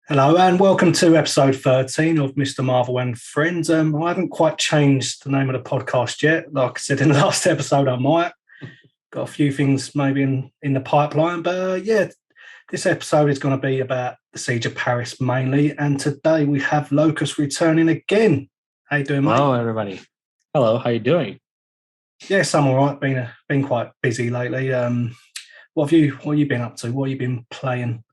Hello and welcome to episode 13 of Mr Marvell and Friends. I haven't quite changed the name of the podcast yet. Like I said in the last episode, I might. Got a few things maybe in the pipeline. But this episode is going to be about the Siege of Paris mainly. And today we have Lokuzt returning again. How you doing, mate? Hello, everybody. Hello, how you doing? Yes, I'm all right. Been quite busy lately. What have you been up to? What have you been playing?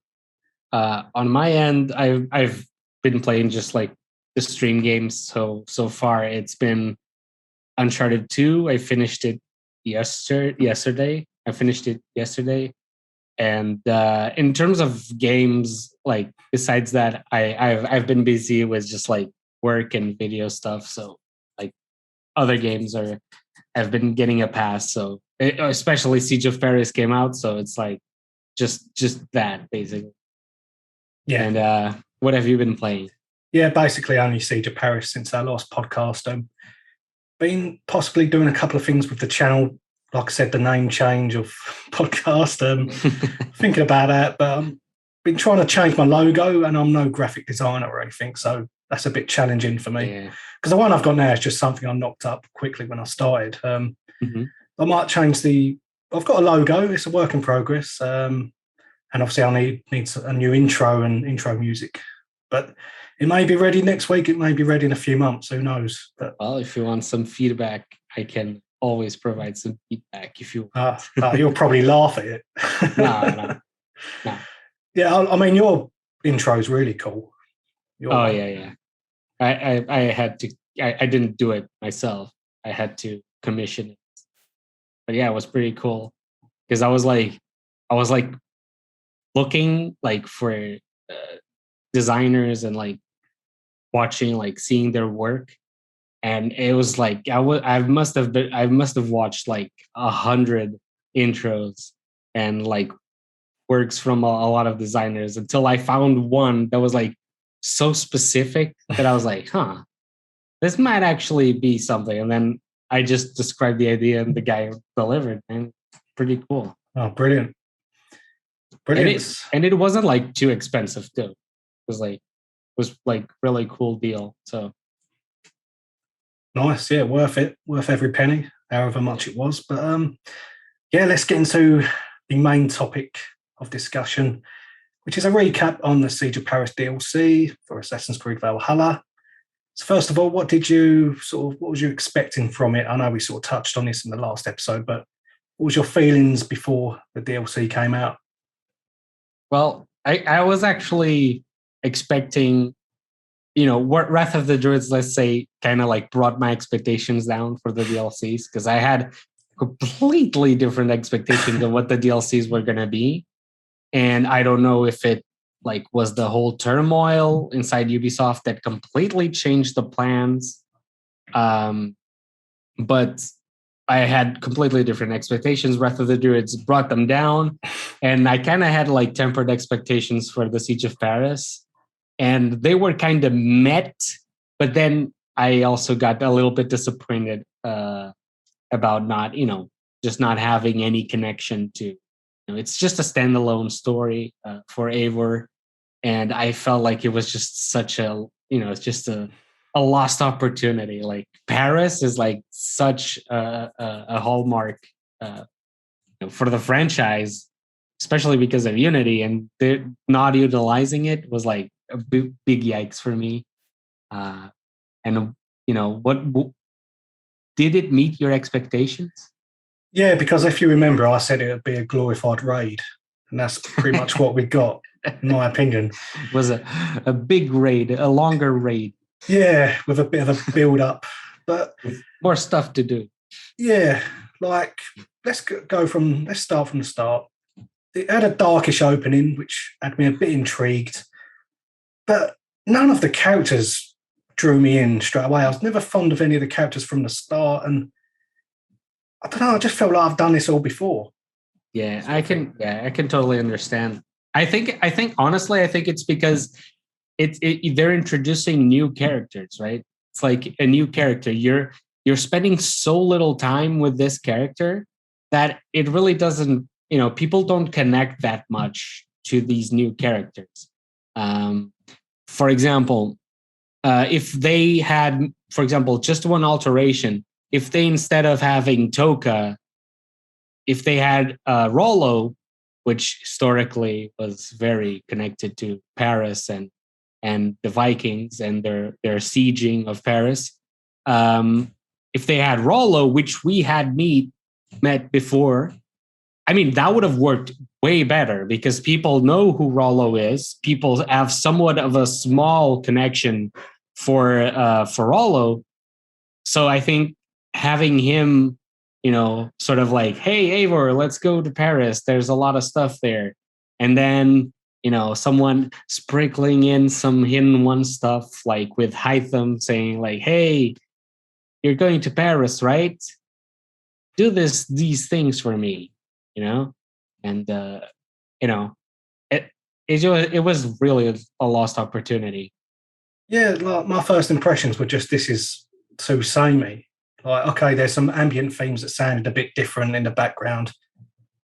On my end, I've been playing just like the stream games. So far, it's been Uncharted 2. I finished it yesterday. And in terms of games, like besides that, I've been busy with just like work and video stuff. So like other games have been getting a pass. So especially Siege of Paris came out, so it's like just that basically. Yeah. And what have you been playing? Yeah, basically only Siege of Paris since our last podcast. Been possibly doing a couple of things with the channel. Like I said, the name change of podcast. Thinking about that, but I've been trying to change my logo, and I'm no graphic designer or anything, so that's a bit challenging for me. Because the one I've got now is just something I knocked up quickly when I started. I might change I've got a logo. It's a work in progress. And obviously I need a new intro and intro music. But it may be ready next week. It may be ready in a few months. Who knows? But, well, if you want some feedback, I can always provide some feedback if you want. You'll probably laugh at it. No. Yeah, I mean, your intro is really cool. Yeah. I had to. I didn't do it myself. I had to commission it. But yeah, it was pretty cool because I was like looking like for designers and like watching, like seeing their work, and it was like I must have watched like 100 intros and like works from a lot of designers until I found one that was like so specific that I was like, this might actually be something. And then I just described the idea and the guy delivered, and pretty cool. Oh, brilliant. And it wasn't like too expensive too. It was like really cool deal. So nice, yeah, worth it, worth every penny, however much it was. But let's get into the main topic of discussion, which is a recap on the Siege of Paris DLC for Assassin's Creed Valhalla. So first of all, what was you expecting from it? I know we sort of touched on this in the last episode, but what was your feelings before the DLC came out? Well, I was actually expecting, Wrath of the Druids, let's say, kind of like brought my expectations down for the DLCs, because I had completely different expectations of what the DLCs were going to be. And I don't know if it like was the whole turmoil inside Ubisoft that completely changed the plans. But I had completely different expectations. Wrath of the Druids brought them down, and I kind of had like tempered expectations for the Siege of Paris, and they were kind of met. But then I also got a little bit disappointed about not having any connection to. It's just a standalone story for Eivor, and I felt like it was just such a it's just a lost opportunity. Like Paris is like such a hallmark for the franchise, especially because of Unity, and they're not utilizing it was like a big yikes for me. And what did it meet your expectations? Yeah, because if you remember, I said it would be a glorified raid, and that's pretty much what we got, in my opinion. It was a big raid, a longer raid. Yeah, with a bit of a build-up, but more stuff to do. Yeah, like let's start from the start. It had a darkish opening, which had me a bit intrigued, but none of the characters drew me in straight away. I was never fond of any of the characters from the start, and I don't know. I just felt like I've done this all before. Yeah, I can totally understand. I think honestly, it's because they're introducing new characters, right? It's like a new character. You're spending so little time with this character that it really doesn't, people don't connect that much to these new characters. For example, if they had, for example, just one alteration, if they, instead of having Toka, if they had Rollo, which historically was very connected to Paris and the Vikings and their sieging of Paris, if they had Rollo, which we had met before, I mean, that would have worked way better because people know who Rollo is. People have somewhat of a small connection for Rollo. So I think having him, sort of like, hey, Eivor, let's go to Paris. There's a lot of stuff there. And then, someone sprinkling in some hidden one stuff, like with Hytham saying like, hey, you're going to Paris, right? Do these things for me, and it was really a lost opportunity. Yeah, like my first impressions were just, this is too samey. Like, okay, there's some ambient themes that sounded a bit different in the background,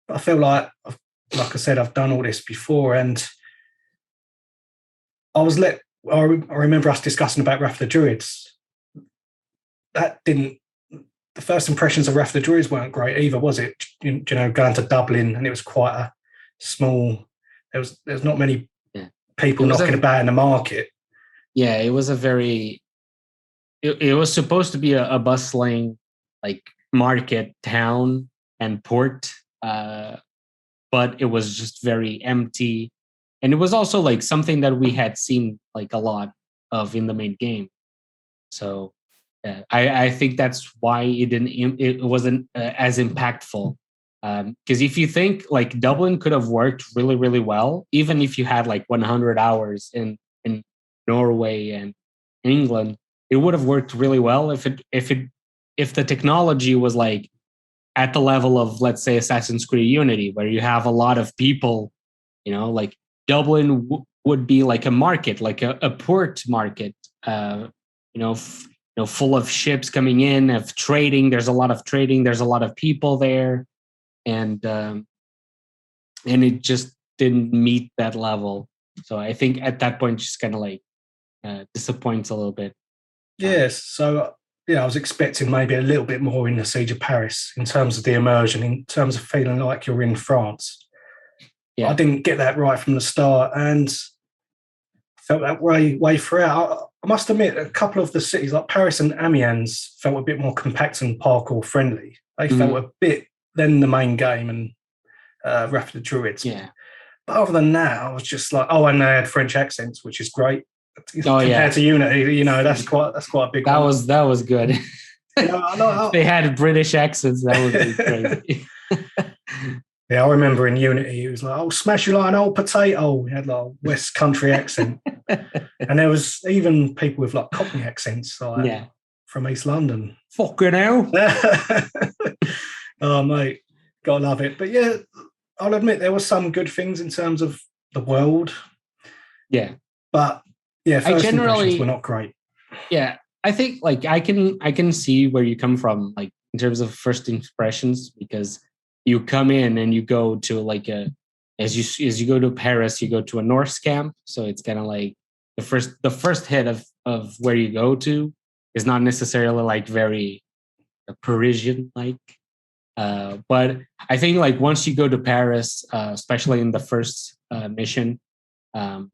but I feel like I said, I've done all this before, and I remember us discussing about Wrath of the Druids. The first impressions of Wrath of the Druids weren't great either, was it? Going to Dublin, and it was quite a small. There's not many people knocking about in the market. Yeah, it was a very. It was supposed to be a bustling, like, market town and port, but it was just very empty, and it was also like something that we had seen like a lot of in the main game. So I think that's why it wasn't as impactful. Because if you think, like, Dublin could have worked really, really well, even if you had like 100 hours in Norway and England, it would have worked really well if the technology was like at the level of, let's say, Assassin's Creed Unity, where you have a lot of people. Like Dublin would be like a market, like a port market. Full of ships coming in, of trading. There's a lot of trading. There's a lot of people there, and it just didn't meet that level. So I think at that point, just kind of like disappoints a little bit. Yes. So I was expecting maybe a little bit more in the Siege of Paris in terms of the immersion, in terms of feeling like you're in France. Yeah. I didn't get that right from the start, and felt that way throughout. I must admit, a couple of the cities, like Paris and Amiens, felt a bit more compact and parkour friendly. They felt a bit than the main game and Wrath of the Druids. Yeah. But other than that, I was just like, and they had French accents, which is great. Compared to Unity, that's quite a big that one. That was good. They had British accents. That would be crazy. Yeah, I remember in Unity, it was like, "Oh, smash you like an old potato." We had like a West Country accent, and there was even people with like Cockney accents, like from East London. Fucking hell! Oh, mate, gotta love it. But yeah, I'll admit there were some good things in terms of the world. Yeah, but yeah, first impressions were not great. Yeah, I think like I can see where you come from, like in terms of first impressions, because you come in and you go to like as you go to Paris, you go to a Norse camp, so it's kind of like the first hit of where you go to is not necessarily like very Parisian like, but I think like once you go to Paris, especially in the first mission, I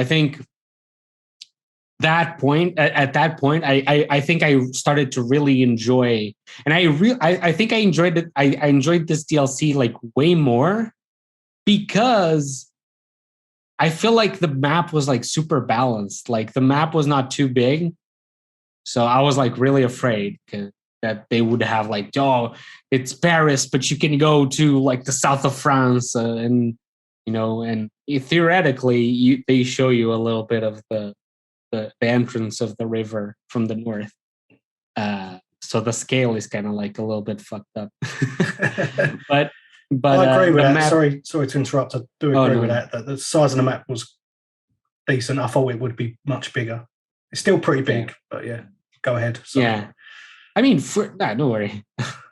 think at that point, I think I started to really enjoy, and I think I enjoyed it. I enjoyed this DLC like way more because I feel like the map was like super balanced. Like the map was not too big, so I was like really afraid that they would have like, oh, it's Paris, but you can go to like the south of France, and theoretically they show you a little bit of the entrance of the river from the north. So the scale is kind of like a little bit fucked up. but I agree with that. Map... Sorry to interrupt. I do agree with that. That the size of the map was decent. I thought it would be much bigger. It's still pretty big, but yeah, go ahead. Sorry. Yeah. I mean, don't worry.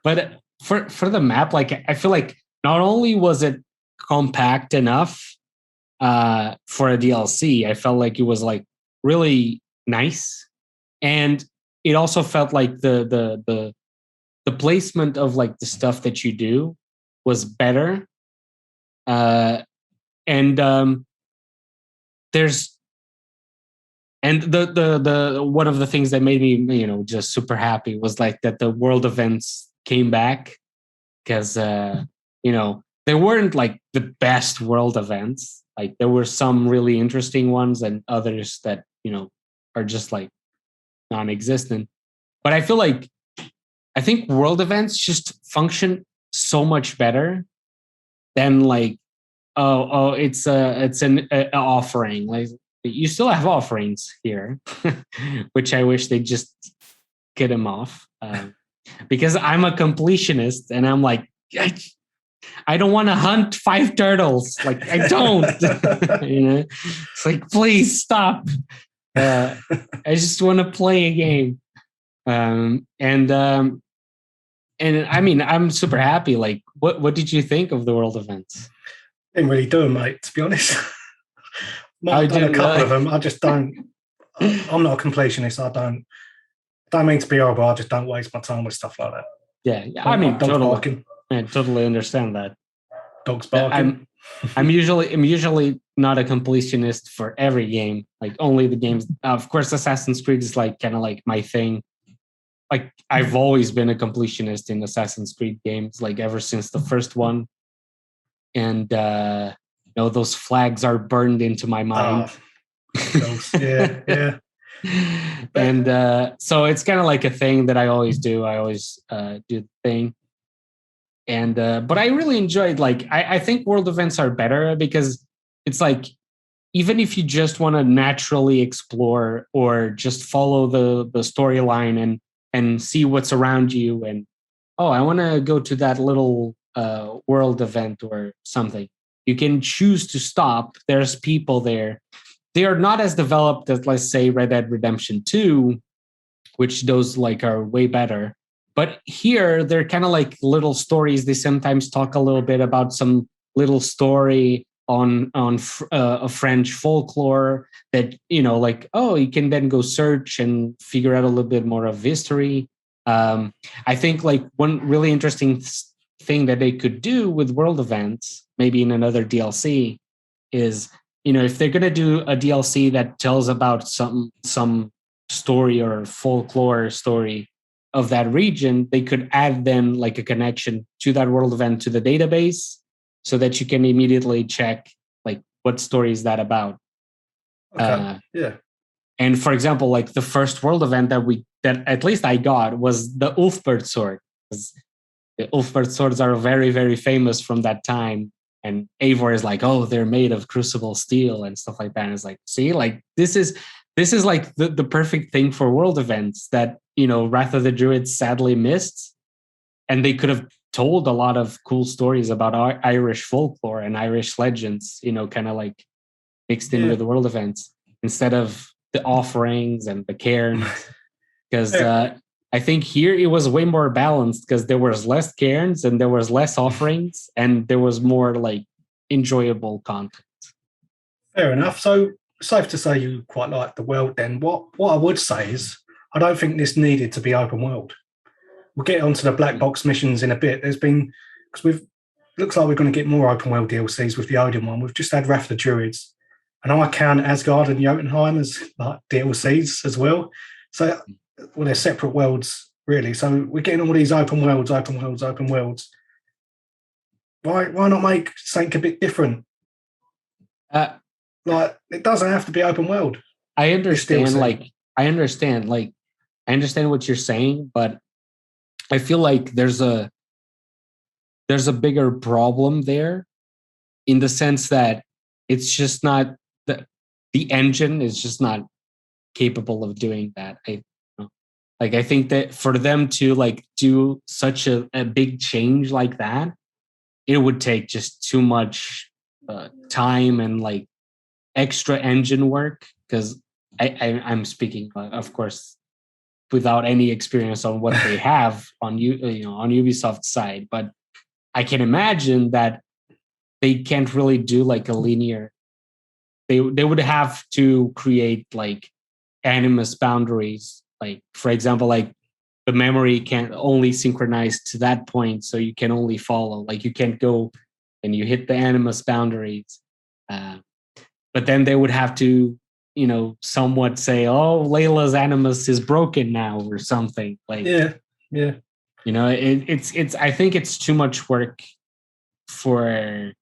But for the map, like I feel like not only was it compact enough, for a DLC. I felt like it was like really nice, and it also felt like the placement of like the stuff that you do was better. And there's and the one of the things that made me just super happy was like that the world events came back, because they weren't like the best world events. Like there were some really interesting ones and others that are just like non-existent. But I think world events just function so much better than like it's an offering. Like you still have offerings here, which I wish they just get them off, because I'm a completionist and I'm like, I don't want to hunt 5 turtles. Like I don't. It's like, please stop. I just want to play a game. And I mean, I'm super happy. Like, what did you think of the world events? Didn't really do them, mate, to be honest. I've done a couple of them. I just don't. I'm not a completionist. I don't mean to be horrible. I just don't waste my time with stuff like that. Yeah. I mean, totally. I totally understand that. Dogs barking. I'm usually not a completionist for every game. Like only the games. Of course, Assassin's Creed is like kind of like my thing. Like I've always been a completionist in Assassin's Creed games, like ever since the first one. And those flags are burned into my mind. Yeah. And so it's kind of like a thing that I always do. I always do the thing. And but I really enjoyed, like, I think world events are better because it's like, even if you just want to naturally explore or just follow the storyline and see what's around you, and I want to go to that little world event or something, you can choose to stop. There's people there. They are not as developed as, let's say, Red Dead Redemption 2, which those like are way better. But here, they're kind of like little stories. They sometimes talk a little bit about some little story on a French folklore that, like, you can then go search and figure out a little bit more of history. I think like one really interesting thing that they could do with world events, maybe in another DLC, is, if they're going to do a DLC that tells about some story or folklore story of that region, they could add then like a connection to that world event to the database, so that you can immediately check like what story is that about. Okay. Yeah. And for example, like the first world event that at least I got was the Ulfbert sword. The Ulfbert swords are very, very famous from that time. And Eivor is like, they're made of crucible steel and stuff like that. And it's like, see, like this is like the perfect thing for world events that, Wrath of the Druids sadly missed. And they could have told a lot of cool stories about Irish folklore and Irish legends, kind of like mixed in with the world events, instead of the offerings and the cairns. Because I think here it was way more balanced, because there was less cairns and there was less offerings and there was more like enjoyable content. Fair enough. So safe to say you quite like the world then. What I would say is I don't think this needed to be open world. We'll get onto the black box missions in a bit. Because looks like we're going to get more open world DLCs with the Odin one. We've just had Wrath of the Druids. And I count Asgard and Jotunheim as like DLCs as well. So they're separate worlds, really. So we're getting all these open worlds. Why not make something a bit different? Like, it doesn't have to be open world. I understand what you're saying, but I feel like there's a bigger problem there, in the sense that it's just not the engine is just not capable of doing that. I think that for them to like do such a big change like that, it would take just too much time and like extra engine work. Because I'm speaking, of course, without any experience on what they have on on Ubisoft's side, but I can imagine that they can't really do like a linear they would have to create like animus boundaries. Like, for example, like the memory can only synchronize to that point, so you can only follow. Like you can't go and you hit the animus boundaries. But then they would have to, somewhat say, "Oh, Layla's animus is broken now," or something. Like, yeah. It's. I think it's too much work for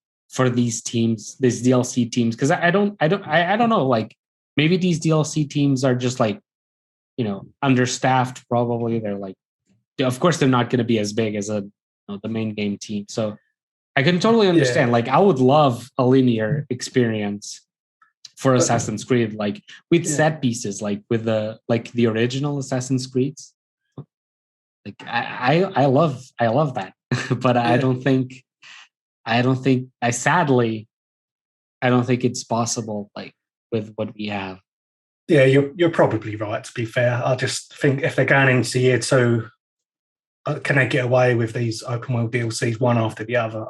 these teams, these DLC teams, because I don't know. Like, maybe these DLC teams are just like, understaffed. Probably they're like, of course they're not going to be as big as the main game team. So I can totally understand. Like, I would love a linear experience for Assassin's Creed, like with set pieces, like with the original Assassin's Creeds. Like I love that, but I don't think sadly I don't think it's possible, like with what we have. Yeah, you're probably right. To be fair, I just think if they're going into year 2, can they get away with these open world DLCs one after the other?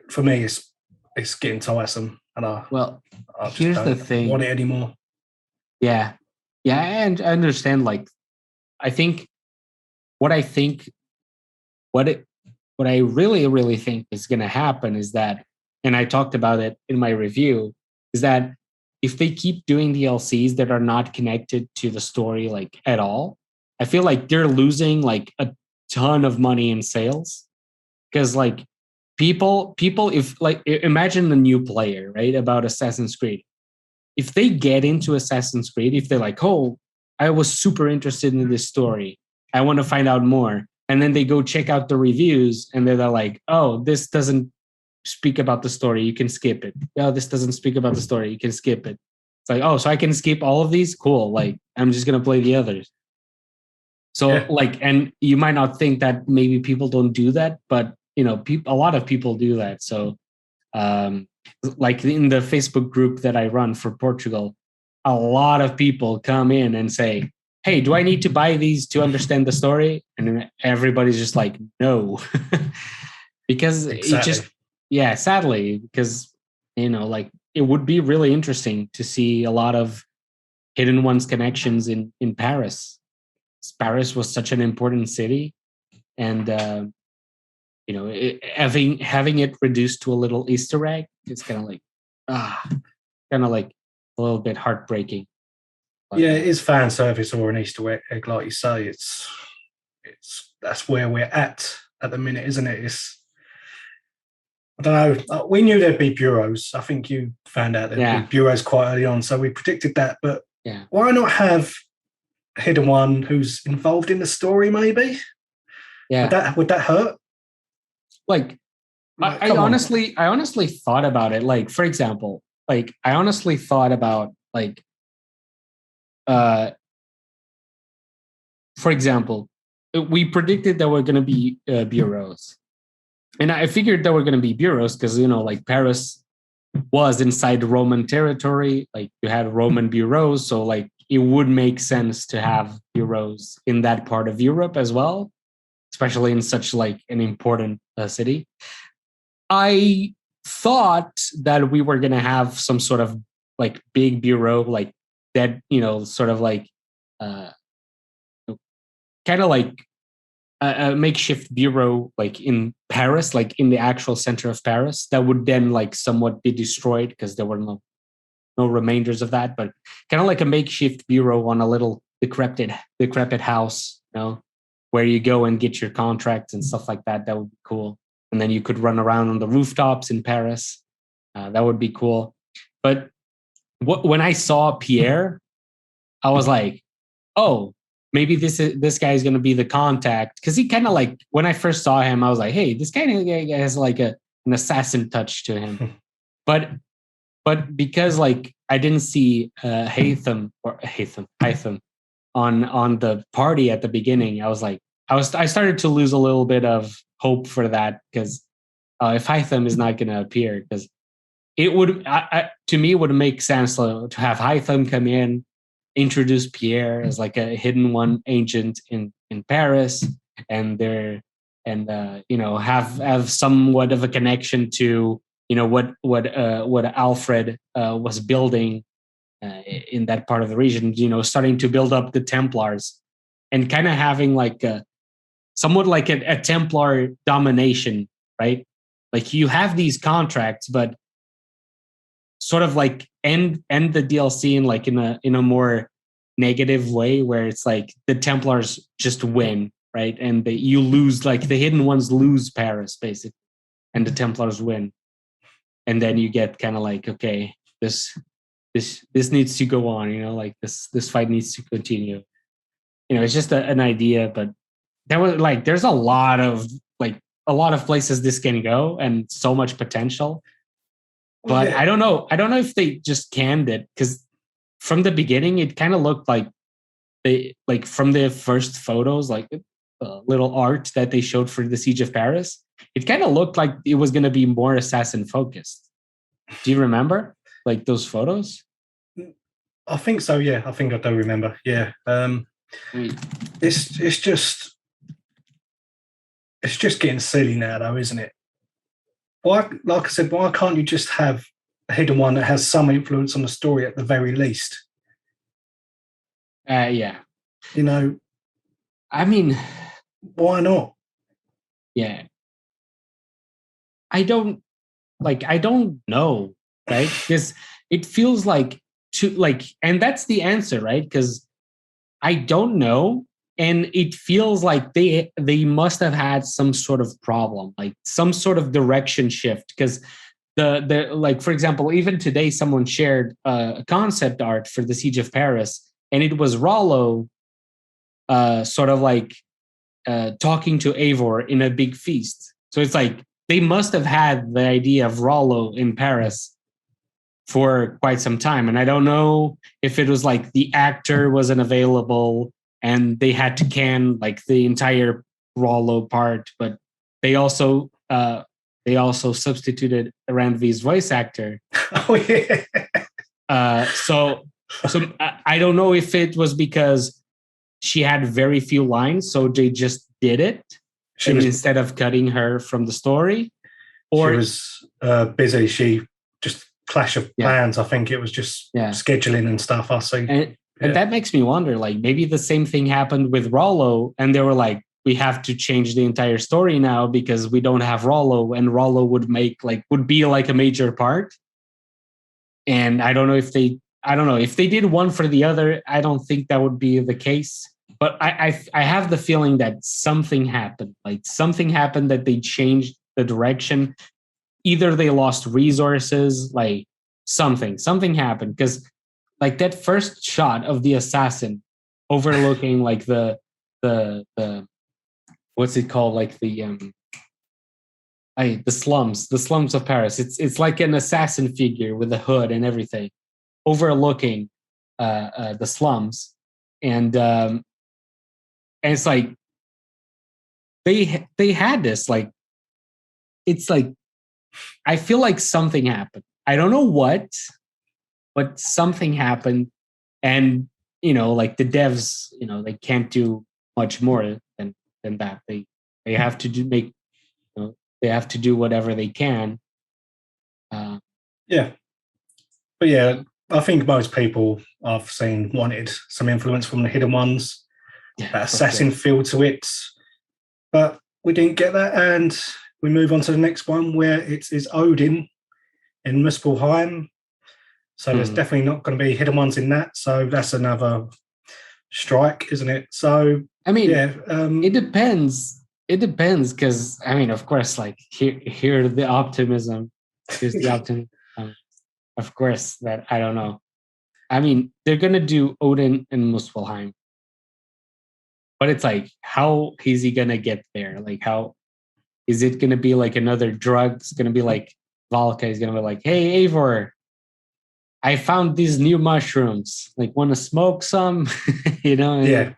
For me, it's getting tiresome, and I here's the thing. Want it anymore? Yeah, and I understand. Like, what I really, really think is going to happen is that, and I talked about it in my review, is that if they keep doing DLCs that are not connected to the story like at all, I feel like they're losing like a ton of money in sales, because like people, if like imagine the new player, right, about Assassin's Creed. If they get into Assassin's Creed, if they're like, oh, I was super interested in this story, I want to find out more. And then they go check out the reviews and they're like, oh, this doesn't speak about the story, you can skip it. Oh, this doesn't speak about the story, you can skip it. It's like, oh, so I can skip all of these? Cool. Like, I'm just going to play the others. So like, and you might not think that maybe people don't do that, but a lot of people do that. So like in the Facebook group that I run for Portugal, a lot of people come in and say, hey, do I need to buy these to understand the story? And everybody's just like, no. Because exactly. Sadly, because, like it would be really interesting to see a lot of Hidden Ones connections in Paris. Paris was such an important city, and having it reduced to a little Easter egg is kind of like a little bit heartbreaking. But, it is fan service or an Easter egg, like you say. It's that's where we're at the minute, isn't it? I don't know. We knew there'd be bureaus. I think you found out there'd be bureaus quite early on, so we predicted that. But why not have a hidden one who's involved in the story? Maybe. Yeah. Would that hurt? Like I honestly thought about it. Like, for example, like I honestly thought about like, for example, we predicted there were going to be bureaus. And I figured there were going to be bureaus because, like Paris was inside Roman territory. Like you had Roman bureaus. So like it would make sense to have bureaus in that part of Europe as well, especially in such like an important city. I thought that we were going to have some sort of like big bureau, like that, sort of like kind of like a makeshift bureau, like in Paris, like in the actual center of Paris, that would then like somewhat be destroyed because there were no remainders of that, but kind of like a makeshift bureau on a little decrepit house, where you go and get your contracts and stuff like that. That would be cool. And then you could run around on the rooftops in Paris. That would be cool. But when I saw Pierre, I was like, oh, maybe this guy is going to be the contact. Because he kind of like, when I first saw him, I was like, hey, this guy has like an assassin touch to him. But because like I didn't see Haytham on the party at the beginning, I was like, I started to lose a little bit of hope for that, because if Haytham is not going to appear, because it would, to me, it would make sense to have Haytham come in, introduce Pierre as like a hidden one agent in Paris, and have somewhat of a connection to what Alfred was building in that part of the region, starting to build up the Templars and kind of having like somewhat like a Templar domination, right? Like you have these contracts, but sort of like end the DLC in like in a more negative way, where it's like the Templars just win, right? And you lose, like the Hidden Ones lose Paris basically, and the Templars win. And then you get kind of like, okay, this needs to go on, like this fight needs to continue. It's just an idea, but there was like there's a lot of places this can go and so much potential. But yeah. I don't know if they just canned it, because from the beginning it kind of looked like they, like from the first photos, like little art that they showed for the Siege of Paris, it kind of looked like it was going to be more assassin focused. Do you remember like those photos? I think so. Yeah, I think I do remember. Yeah. It's just getting silly now, though, isn't it? Why, like I said, why can't you just have a hidden one that has some influence on the story at the very least? Yeah. I mean, why not? Yeah. I don't know, right? Because it feels like and that's the answer, right? Because I don't know. And it feels like they must have had some sort of problem, like some sort of direction shift. Because the like, for example, even today, someone shared a concept art for the Siege of Paris, and it was Rollo, sort of like talking to Eivor in a big feast. So it's like they must have had the idea of Rollo in Paris for quite some time, and I don't know if it was like the actor wasn't available and they had to can like the entire Rollo part, but they also substituted Randvi's voice actor. Oh yeah. So I don't know if it was because she had very few lines, so they just did it instead of cutting her from the story. Or she was busy. She just clash of plans. I think it was just scheduling and stuff. I see. And that makes me wonder, like maybe the same thing happened with Rollo, and they were like, we have to change the entire story now because we don't have Rollo, and Rollo would be like a major part. And I don't know if they did one for the other. I don't think that would be the case. But I have the feeling that something happened. Like something happened that they changed the direction. Either they lost resources, like something happened, because like that first shot of the assassin overlooking like the what's it called, like the slums of Paris. It's like an assassin figure with a hood and everything overlooking the slums, and it's like they had this, like it's like I feel like something happened. I don't know what, but something happened, and like the devs, they can't do much more than that. They have to they have to do whatever they can. Yeah, but yeah, I think most people I've seen wanted some influence from the Hidden Ones, that assassin feel to it, but we didn't get that, and we move on to the next one where it is Odin in Muspelheim. So there's definitely not going to be Hidden Ones in that. So that's another strike, isn't it? So I mean, it depends. It depends, because I mean, of course, like here the optimism. Here's the optimism. Of course, that I don't know. I mean, they're gonna do Odin and Muspelheim, but it's like, how is he gonna get there? Like, how is it gonna be like another drug? It's gonna be like Valka is gonna be like, hey, Eivor, I found these new mushrooms. Like, want to smoke some? Yeah.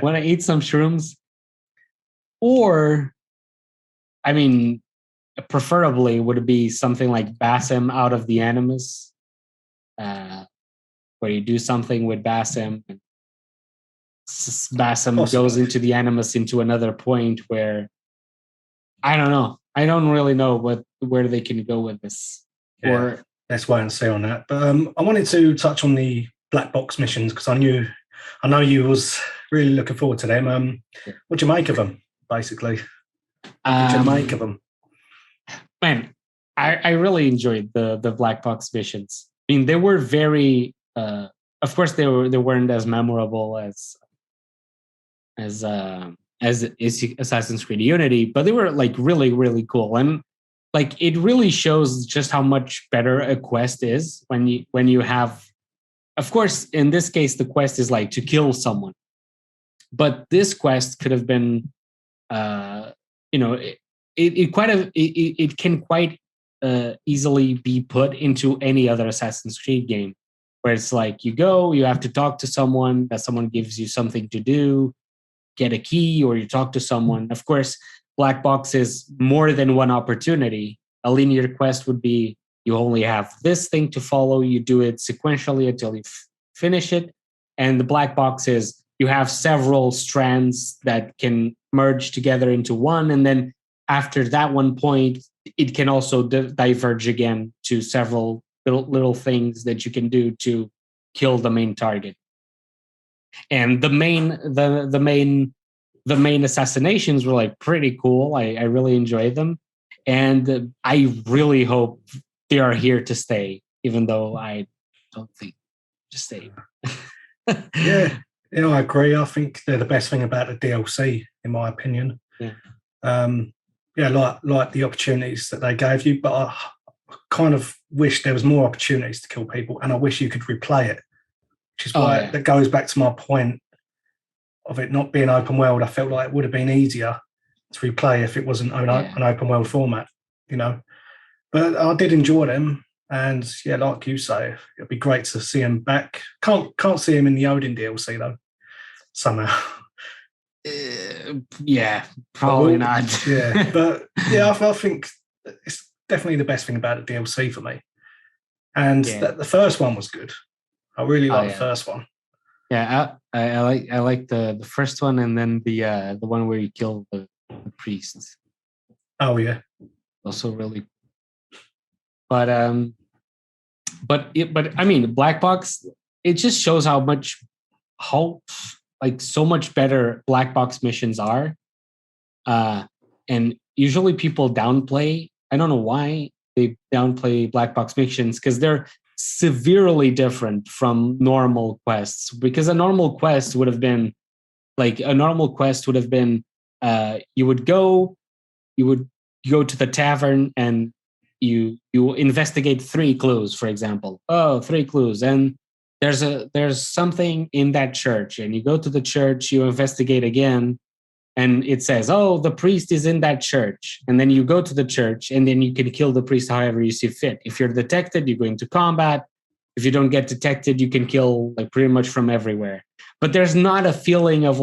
Want to eat some shrooms? Or, I mean, preferably would it be something like Basim out of the Animus, where you do something with Basim, and Basim goes into the Animus into another point where, I don't know. I don't really know where they can go with this. Yeah, Or let's wait and see on that. But I wanted to touch on the black box missions because I know you was really looking forward to them. What do you make of them, basically? What did you make of them? Man, I really enjoyed the black box missions. I mean, they were very. Of course, they weren't as memorable as Assassin's Creed Unity, but they were like really, really cool. And like it really shows just how much better a quest is when you have, of course, in this case, the quest is like to kill someone. But this quest could have been it can quite easily be put into any other Assassin's Creed game, where it's like you have to talk to someone, that someone gives you something to do, get a key, or you talk to someone. Of course, black box is more than one opportunity. A linear quest would be you only have this thing to follow, you do it sequentially until you finish it. And the black box is you have several strands that can merge together into one. And then after that one point, it can also diverge again to several little things that you can do to kill the main target. And the main assassinations were like pretty cool. I really enjoyed them. And I really hope they are here to stay, even though I don't think to stay. Yeah, I agree. I think they're the best thing about the DLC, in my opinion. Yeah. Like the opportunities that they gave you, but I kind of wish there was more opportunities to kill people, and I wish you could replay it, which is why that goes back to my point of it not being open world. I felt like it would have been easier to replay if it wasn't an open world format, But I did enjoy them, and yeah, like you say, it'd be great to see them back. Can't see them in the Odin DLC though, somehow. Yeah, probably not. Yeah, but yeah, I think it's definitely the best thing about the DLC for me. And the first one was good. I really like the first one. Yeah, I like the first one, and then the one where you kill the priests. Oh yeah, also really. But I mean, black box. It just shows how so much better black box missions are. And usually people downplay. I don't know why they downplay black box missions, because they're severely different from normal quests. Because a normal quest would have been you would go to the tavern and you investigate 3 clues, for example. 3 clues, and there's something in that church, and you go to the church, you investigate again, and it says, the priest is in that church. And then you go to the church, and then you can kill the priest however you see fit. If you're detected, you go into combat. If you don't get detected, you can kill like pretty much from everywhere. But there's not a feeling of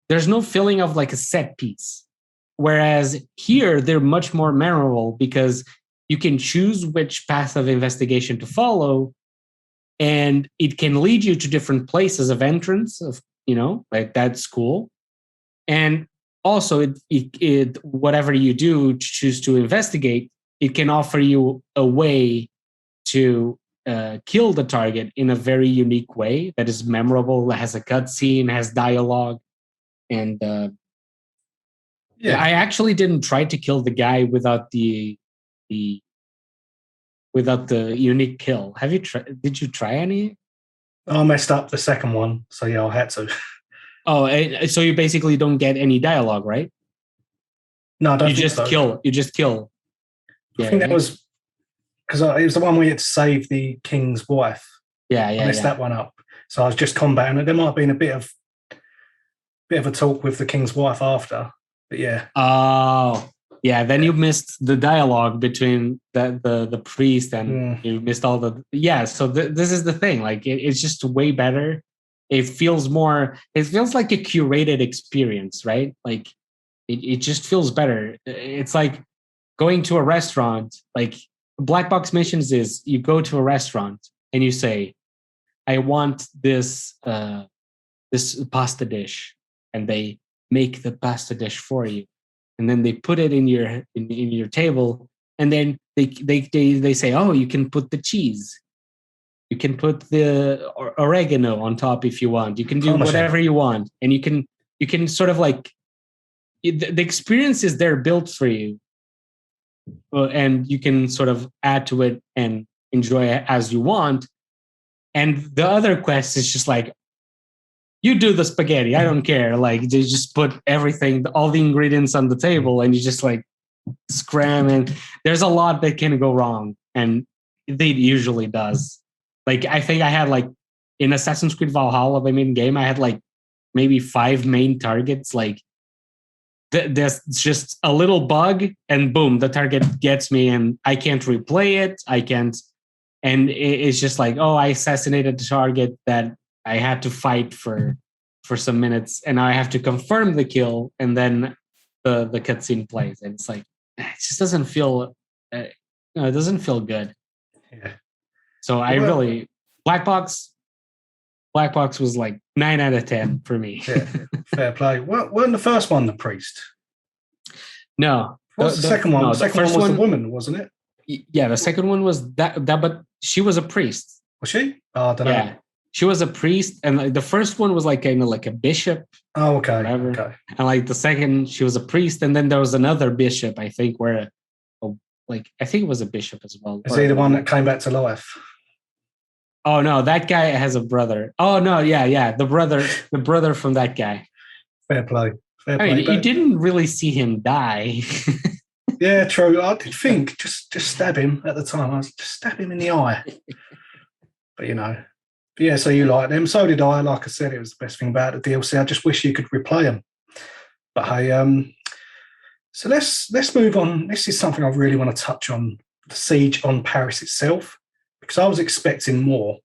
there's no feeling of like a set piece. Whereas here, they're much more memorable because you can choose which path of investigation to follow, and it can lead you to different places of entrance. That's cool. And also, it whatever you do choose to investigate, it can offer you a way to kill the target in a very unique way that is memorable, that has a cutscene, has dialogue, and I actually didn't try to kill the guy without the unique kill. Have you tried? Did you try any? I messed up the second one, so yeah, I had to. So you basically don't get any dialogue, right? No, I don't. You just kill. You just kill. I think that was because it was the one where you had to save the king's wife. Yeah. I messed that one up, so I was just combating it. There might have been a bit of a talk with the king's wife after, but yeah. Oh, yeah. Then you missed the dialogue between the priest, and you missed all the. Yeah. So this is the thing. Like it's just way better. It feels like a curated experience, right? Like it just feels better. It's like going to a restaurant. Like black box missions is you go to a restaurant and you say, I want this this pasta dish, and they make the pasta dish for you. and then they put it in your table, and then they say, oh, you can put the cheese, you can put the oregano on top if you want, you can do whatever you want, and you can sort of like the experience is there built for you, and you can sort of add to it and enjoy it as you want. And the other quest is just like, you do the spaghetti, I don't care. Like, they just put everything, all the ingredients on the table, and you just like scram, and there's a lot that can go wrong, and it usually does. Like, I think I had like in Assassin's Creed Valhalla, the main game, I had like maybe 5 main targets. Like, there's just a little bug, and boom, the target gets me, and I can't replay it. I can't, and it's just like, oh, I assassinated the target that I had to fight for some minutes, and now I have to confirm the kill, and then the cutscene plays, and it's like, it just doesn't feel, it doesn't feel good. Yeah. So I really, Blackbox was like 9 out of 10 for me. Yeah, fair play. Weren't the first one the priest? No. What's the second one? No, the second one was the woman, wasn't it? Yeah, the second one was that, but she was a priest. Was she? Oh, I don't know. Yeah, she was a priest, and like, the first one was like kind of like a bishop. Oh, okay. Whatever. Okay. And like the second, she was a priest, and then there was another bishop, I think, where, I think it was a bishop as well. Is he the one that came back to life? Oh no, that guy has a brother. Oh no, yeah, the brother from that guy. Fair play. I mean, you didn't really see him die. Yeah, true. I did think just stab him at the time. I was just stab him in the eye. But yeah. So you like them? So did I. Like I said, it was the best thing about the DLC. I just wish you could replay them. But hey, so let's move on. This is something I really want to touch on: the siege on Paris itself, because I was expecting more.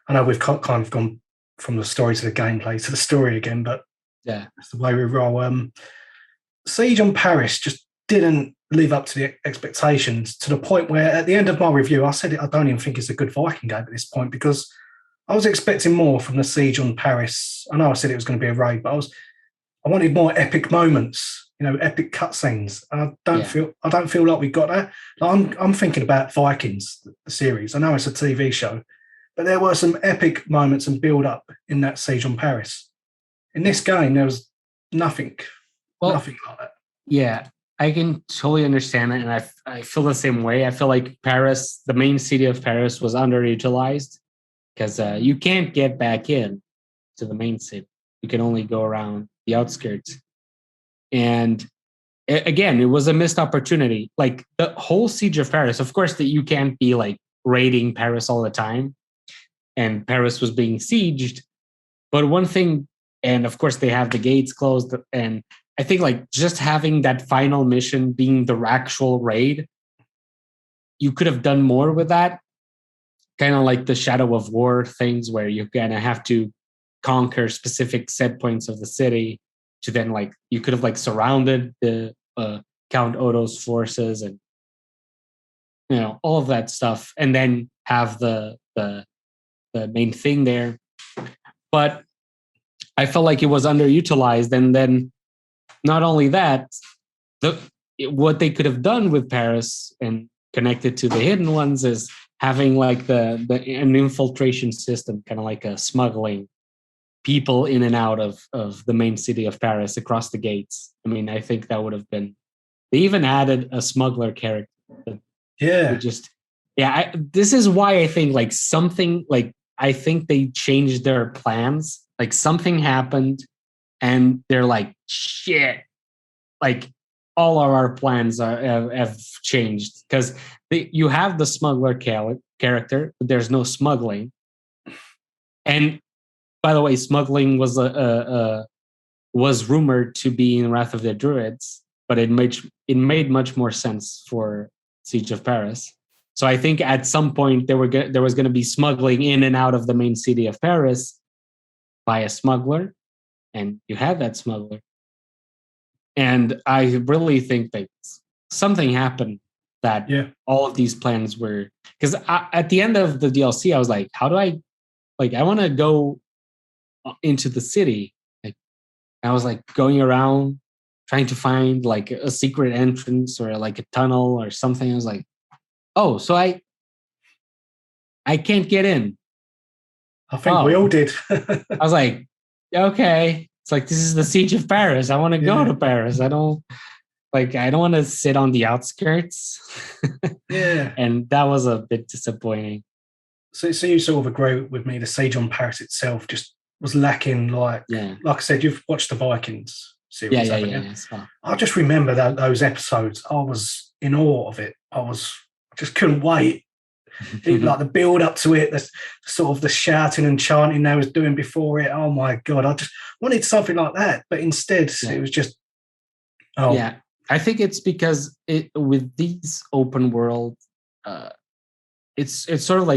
I know we've kind of gone from the story to the gameplay to the story again, but yeah, that's the way we roll. Siege on Paris just didn't live up to the expectations, to the point where at the end of my review, I said I don't even think it's a good Viking game at this point, because I was expecting more from the siege on Paris. I know I said it was going to be a raid, but I wanted more epic moments, epic cutscenes. I don't feel like we got that. Like, I'm thinking about Vikings, the series. I know it's a TV show, but there were some epic moments and build up in that siege on Paris. In this game, there was nothing like that. Yeah, I can totally understand it, and I feel the same way. I feel like Paris, the main city of Paris, was underutilized, because you can't get back in to the main city. You can only go around the outskirts. And again, it was a missed opportunity. Like, the whole siege of Paris, of course, that you can't be like raiding Paris all the time, and Paris was being sieged. But one thing, and of course they have the gates closed, and I think like just having that final mission being the actual raid, you could have done more with that. Kind of like the Shadow of War things, where you're gonna have to conquer specific set points of the city to then, like, you could have like surrounded the Count Odo's forces, and all of that stuff, and then have the main thing there. But I felt like it was underutilized, and then not only that, what they could have done with Paris and connected to the hidden ones is having like an infiltration system, kind of like a smuggling people in and out of the main city of Paris across the gates. I mean, I think that would have been. They even added a smuggler character. Yeah. This is why I think like something like, I think they changed their plans. Like, something happened, and they're like, shit, like all of our plans have changed, because you have the smuggler character, but there's no smuggling. And by the way, smuggling was rumored to be in Wrath of the Druids, but it made much more sense for Siege of Paris. So I think at some point there was going to be smuggling in and out of the main city of Paris by a smuggler, and you had that smuggler. And I really think that something happened that all of these plans were, because at the end of the DLC, I was like, how do I want to go into the city. Like, I was like going around trying to find like a secret entrance or like a tunnel or something. I was like, oh, so I can't get in. I think we all did. I was like, okay. It's like, this is the Siege of Paris. I want to go to Paris. I don't want to sit on the outskirts. Yeah. And that was a bit disappointing. So you sort of agree with me, the Siege on Paris itself just was lacking, like I said, you've watched the Vikings series, haven't you? Well. I just remember those episodes. I was in awe of it. Just couldn't wait. Like the build up to it, the sort of the shouting and chanting they was doing before it. Oh my God, I just wanted something like that. But instead, it was just, Yeah, I think it's because with these open world, it's sort of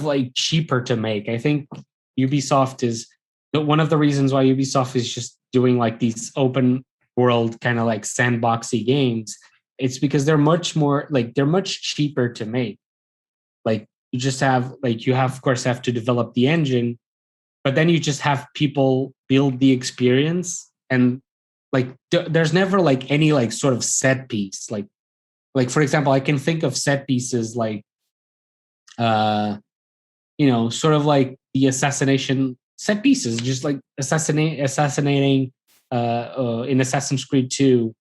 like cheaper to make. I think Ubisoft is one of the reasons why Ubisoft is just doing like these open world kind of like sandboxy games. It's because they're much cheaper to make. Like you just have of course have to develop the engine, but then you just have people build the experience, and like there's never like any like sort of set piece. Like for example, I can think of set pieces like sort of like the assassination set pieces, just like assassinating in Assassin's Creed 2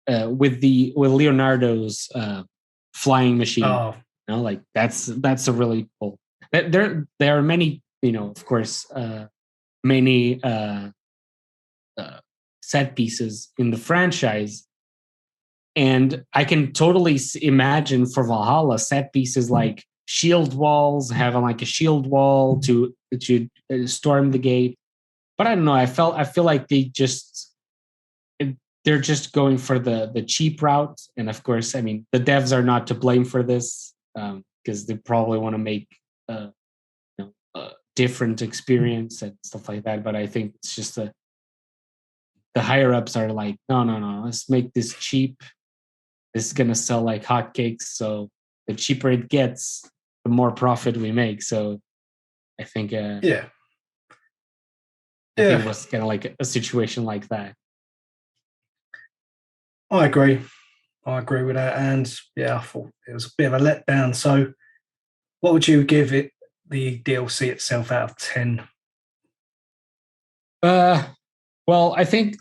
with Leonardo's flying machine. Like that's a really cool. There are many, of course, many set pieces in the franchise, and I can totally imagine for Valhalla set pieces like shield walls, having like a shield wall to storm the gate. But I don't know. I feel like they're just going for the cheap route. And of course, I mean, the devs are not to blame for this because they probably want to make a different experience and stuff like that. But I think it's just the higher ups are like, no, let's make this cheap. This is going to sell like hotcakes. So the cheaper it gets, the more profit we make. So I think, I think it was kind of like a situation like that. I agree with that, and I thought it was a bit of a letdown. So, what would you give it, the DLC itself, out of 10? Well, I think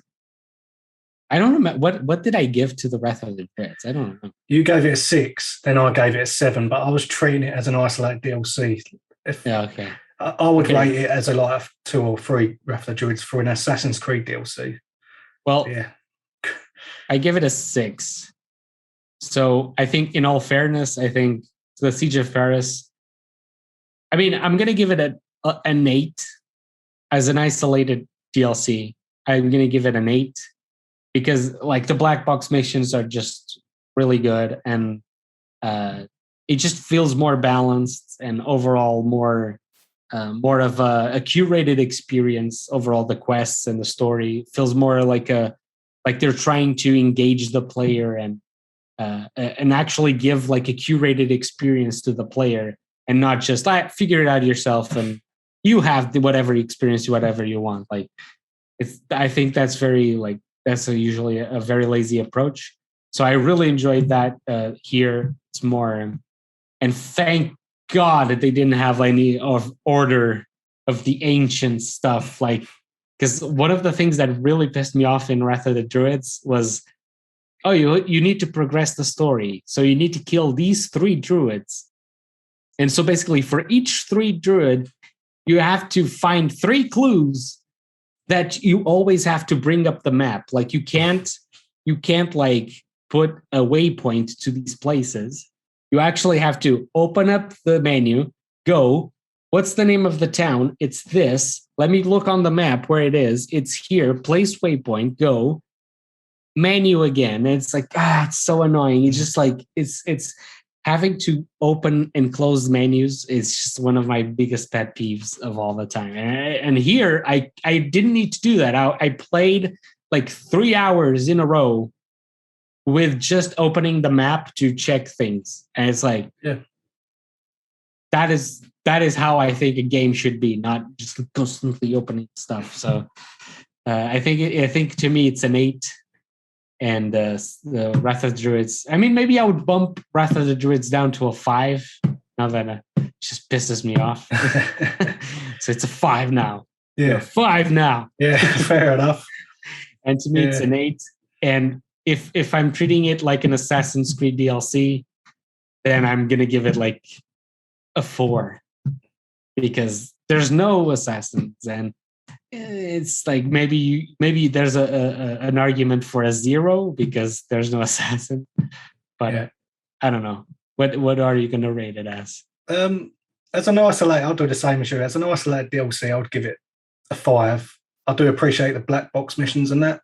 I don't remember what did I give to the Wrath of the Dreads. I don't know. You gave it a 6, then I gave it a 7, but I was treating it as an isolated DLC. Okay. I would rate it as a 2 or 3 Wrath of the Druids for an Assassin's Creed DLC. Well, I give it a 6. So I think, in all fairness, I think the Siege of Paris. I mean, I'm going to give it an 8 as an isolated DLC. I'm going to give it an 8 because, like, the black box missions are just really good, and it just feels more balanced and overall more of a curated experience. Overall, the quests and the story feels more like they're trying to engage the player and actually give like a curated experience to the player, and not just figure it out yourself and you have whatever experience, whatever you want. Like I think that's usually a very lazy approach. So I really enjoyed that. Here it's more, and thank God that they didn't have any of Order of the Ancient stuff, like. Because one of the things that really pissed me off in Wrath of the Druids was, you need to progress the story. So you need to kill these 3 druids. And so basically for each 3 druid, you have to find 3 clues that you always have to bring up the map. Like you can't like put a waypoint to these places. You actually have to open up the menu, go, what's the name of the town? It's this. Let me look on the map where it is. It's here. Place waypoint. Go. Menu again. And it's like, it's so annoying. It's just like it's having to open and close menus is just one of my biggest pet peeves of all the time. And here I didn't need to do that. I played like 3 hours in a row with just opening the map to check things. And it's like, that is how I think a game should be, not just constantly opening stuff. So I think to me it's an 8. And the Wrath of the Druids, I mean, maybe I would bump Wrath of the Druids down to a 5. Now that it just pisses me off. So it's a 5 now. Yeah, 5 now. Yeah, fair enough. And to me, it's an 8. And if I'm treating it like an Assassin's Creed DLC, then I'm gonna give it like a 4, because there's no assassins, and it's like maybe there's an argument for a 0 because there's no assassin, but I don't know. What are you gonna rate it as? As an isolated, I'll do the same as you. As an isolated DLC, I would give it a 5. I do appreciate the black box missions and that,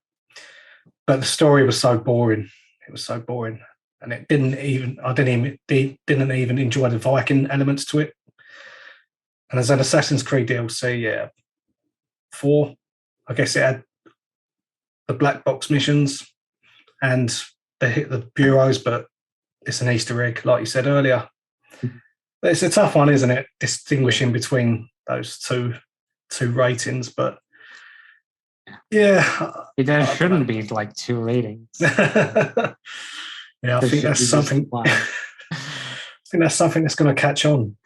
but the story was so boring. It was so boring, and I didn't even enjoy the Viking elements to it. And as an Assassin's Creed DLC, 4. I guess it had the black box missions and the bureaus, but it's an Easter egg, like you said earlier. But it's a tough one, isn't it? Distinguishing between those two ratings, but there shouldn't be like 2 ratings. I think that's something. I think that's something that's going to catch on.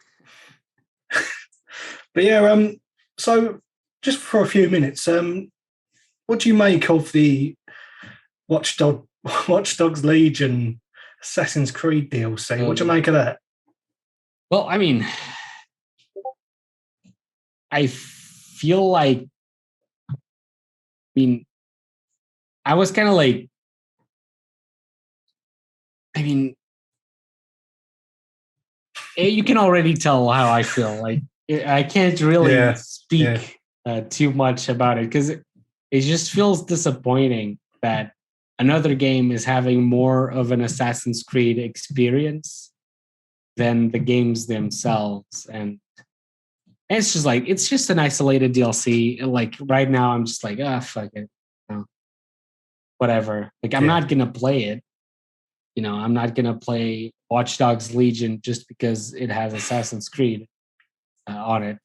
But so just for a few minutes, what do you make of the Watchdogs Legion Assassin's Creed DLC? What do you make of that? Well, I mean, I feel like, I was kind of like, you can already tell how I feel. Like, I can't really speak too much about it, because it just feels disappointing that another game is having more of an Assassin's Creed experience than the games themselves. And it's just an isolated DLC. Like right now, I'm just like, fuck it. Whatever. Like, I'm not going to play it. I'm not going to play Watchdogs Legion just because it has Assassin's Creed on it.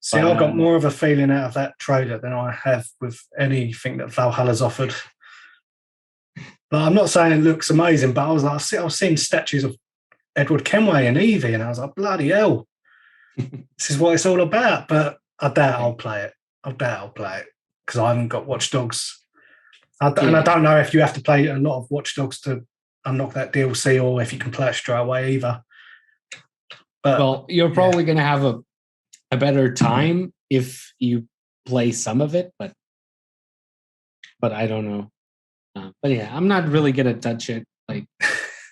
See, I got more of a feeling out of that trailer than I have with anything that Valhalla's offered. But I'm not saying it looks amazing, but I was seeing statues of Edward Kenway and Evie, and I was like, bloody hell, this is what it's all about. But I doubt I'll play it. Because I haven't got Watchdogs. And I don't know if you have to play a lot of Watchdogs to unlock that DLC, or if you can play it straight away either. But you're probably going to have a better time if you play some of it, but I don't know. But I'm not really going to touch it. Like,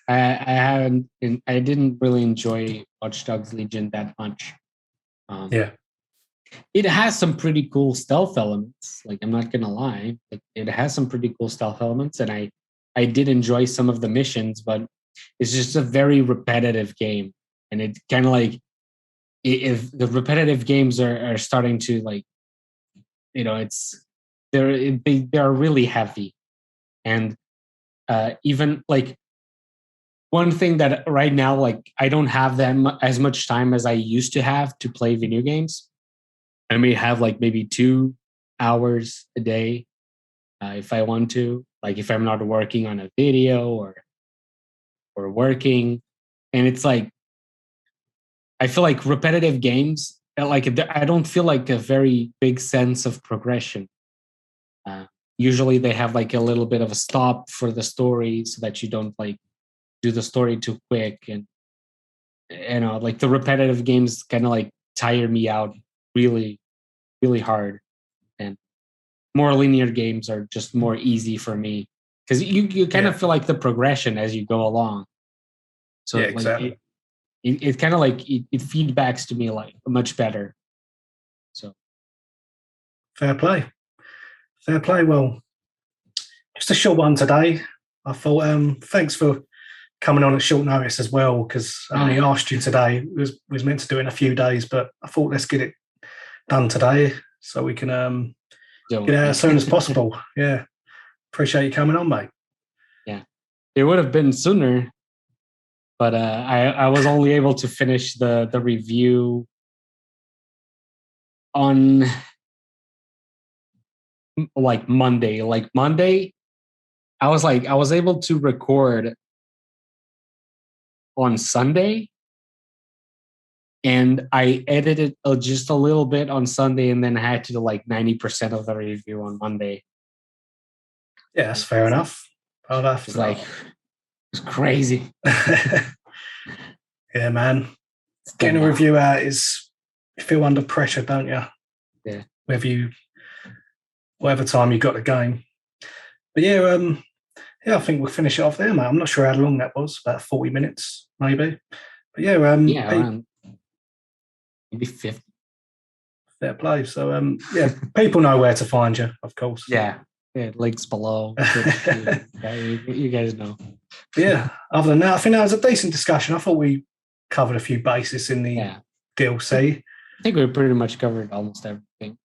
I didn't really enjoy Watchdogs Legion that much. It has some pretty cool stealth elements. Like, I'm not gonna lie, it has some pretty cool stealth elements, and I did enjoy some of the missions, but it's just a very repetitive game, and it kind of like, if the repetitive games are starting to, like, they're really heavy, and even like, one thing that right now, like, I don't have as much time as I used to have to play video games. I may have like maybe 2 hours a day if I want to, like if I'm not working on a video or working. And it's like, I feel like repetitive games, like, I don't feel like a very big sense of progression. Usually they have like a little bit of a stop for the story so that you don't like do the story too quick. And, like, the repetitive games kind of like tire me out really, really hard. And more linear games are just more easy for me, because you kind of feel like the progression as you go along. So exactly. It kind of like it feedbacks to me like much better. So fair play. Well, just a short one today. I thought, thanks for coming on at short notice as well, because I only asked you today. It was meant to do it in a few days, but I thought, let's get it done today so we can get out as soon as possible. Yeah. Appreciate you coming on, mate. Yeah. It would have been sooner, But I was only able to finish the review on like Monday. Like Monday, I was able to record on Sunday, and I edited just a little bit on Sunday, and then I had to do like 90% of the review on Monday. Yeah, that's fair enough. It's like it's crazy. Yeah, man. Getting a review out is, you feel under pressure, don't you? Yeah. Whatever time you got the game. But yeah, I think we'll finish it off there, mate. I'm not sure how long that was, about 40 minutes, maybe. But yeah, around maybe 50. Fair play. So yeah, people know where to find you, of course. Yeah, links below. You guys know. But yeah, other than that, I think that was a decent discussion. I thought we covered a few bases in the DLC. I think we pretty much covered almost everything.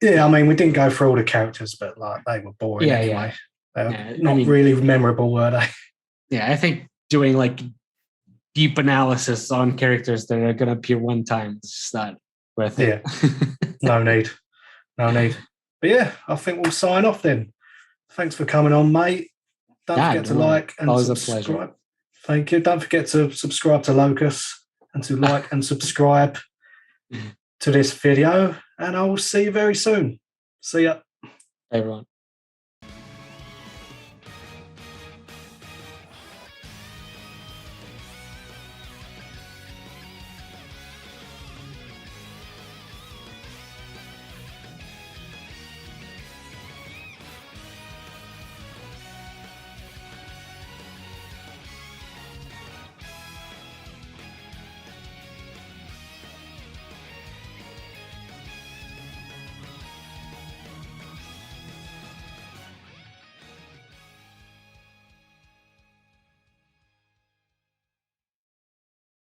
Yeah, I mean, we didn't go through all the characters, but like they were boring anyway. Not really memorable, were they? Yeah, I think doing like deep analysis on characters that are going to appear one time is just not worth it. Yeah, no need. But yeah, I think we'll sign off then. Thanks for coming on, mate. Don't forget to like and subscribe. A pleasure. Thank you. Don't forget to subscribe to Lokuzt and to like and subscribe to this video. And I will see you very soon. See ya. Hey, everyone.